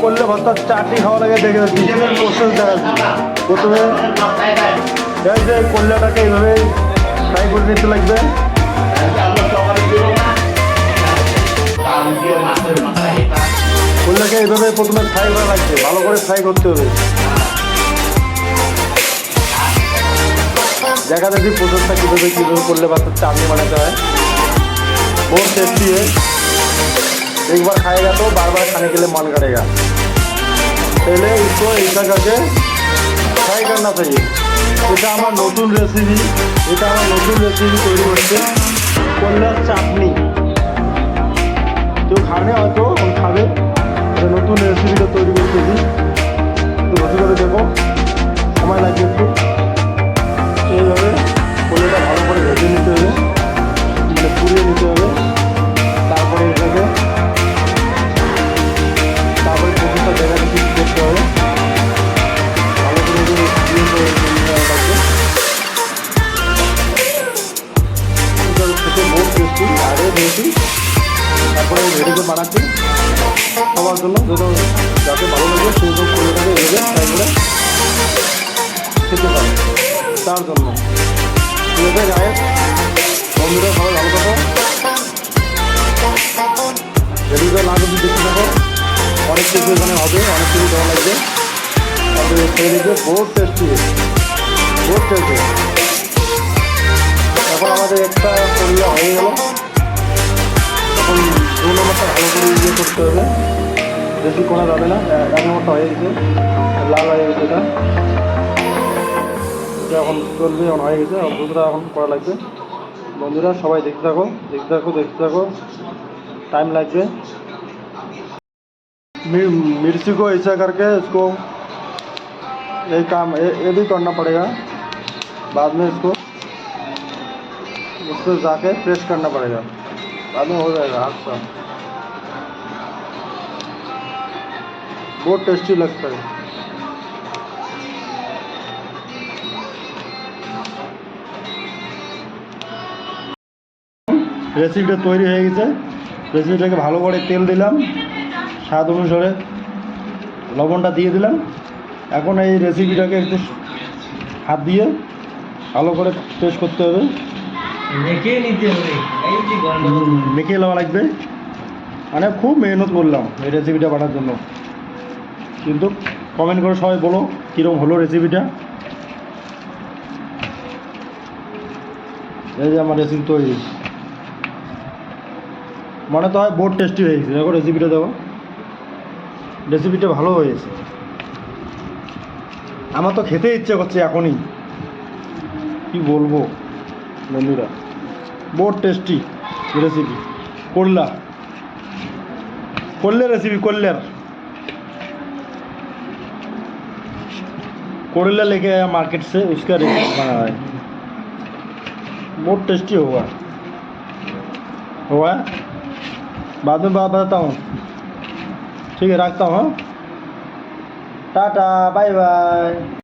করলে ভর্তা চাটনি খাওয়া লাগে দেখে কিচেনের প্রসেস দেখা যাচ্ছে। প্রথমে এই যে কল্যাটাকে এইভাবে ফ্রাই করে নিতে লাগবে। কল্যাকে এইভাবে প্রথমে ফ্রাই করা লাগবে, ভালো করে ফ্রাই করতে হবে। দেখা দেখি প্রসেসটা কীভাবে করলে ভর্তার চাটনি বানাতে হয়। बहुत टेस्टी है, एक बार खाएगा तो बार बार खाने के लिए मन करेगा। पहले इसको ऐसा करके फ्राई करना चाहिए। এটা আমার নতুন রেসিপি, তৈরি করছে কল্যার চাটনি। কেউ খাবে হয়তো খাবে, নতুন রেসিপিটা তৈরি করতেছি। একটু ভালো করে দেখো, সময় লাগবে একটু। এইভাবে কল্যাটা ভালো করে ভেজে নিতে হবে, মানে পুড়িয়ে নিতে হবে। তারপরে এটাকে প্রসেসটা দেখা দেখি করতে হবে, ভালো করে লাগবে। খেতে বহুত টেস্টি, আগে ভেজেছি তারপরে ভেজে বানাচ্ছি সবার জন্য, যাতে ভালো লাগে সেই সব কলেটাকে ভেজে ফ্রাই করে খেতে পারে তার জন্য। ঠিক আছে গায়ে বন্ধুরা, সবাই ভালো থাকো। ভিডিওটা না যদি দেখতে থাকো, অনেক কিছু এখানে হবে, অনেক কিছু দেওয়া লাগবে। তারপরে খেয়ে দেখবে বহুত টেস্টি, বহুত টেস্টি। এখন আমাদের একটা করলে হয়ে গেল, এখন 2 নম্বরটা ভালো করে করতে হবে, বেশি করা যাবে না। 1 নম্বরটা হয়ে গেছে, লাল হয়ে গেছে, এটা এখন চলবে, এখন হয়ে গেছে। দুটোটা এখন করা লাগবে। বন্ধুরা সবাই দেখতে থাকো, टाइम लगते। मिर्ची को ऐसा करके इसको ये काम ये भी करना पड़ेगा, बाद में इसको उसको जाके प्रेस करना पड़ेगा, बाद में हो जाएगा हाथ साफ। बहुत टेस्टी लगता है। रेसिपीটা তৈরি হয়ে গেছে। রেসিপিটাকে ভালো করে তেল দিলাম, স্বাদ অনুসারে লবণটা দিয়ে দিলাম। এখন এই রেসিপিটাকে একটু হাত দিয়ে ভালো করে পেস্ট করতে হবে, মেখে নেওয়া লাগবে। মানে খুব মেহনত করলাম এই রেসিপিটা বানার জন্য, কিন্তু কমেন্ট করে সবাই বলো কীরকম হলো রেসিপিটা। এই যে আমার রেসিপি তৈরি, মনে তো হয় বহুত টেস্টি হয়ে গেছে। দেখো রেসিপিটা, দেখো রেসিপিটা ভালো হয়েছে। আমার তো খেতে ইচ্ছে করছে এখনই, কি বলবো বন্ধুরা, বহুত টেস্টি रेसिपी। कोल्ले रेसिपी, कोल्ला लेके आया मार्केट से, उसका रेसिपी बना है, बहुत टेस्टी हुआ। बाद में बात बताता हूँ, ठीक है, रखता हूँ। Tata, bye bye.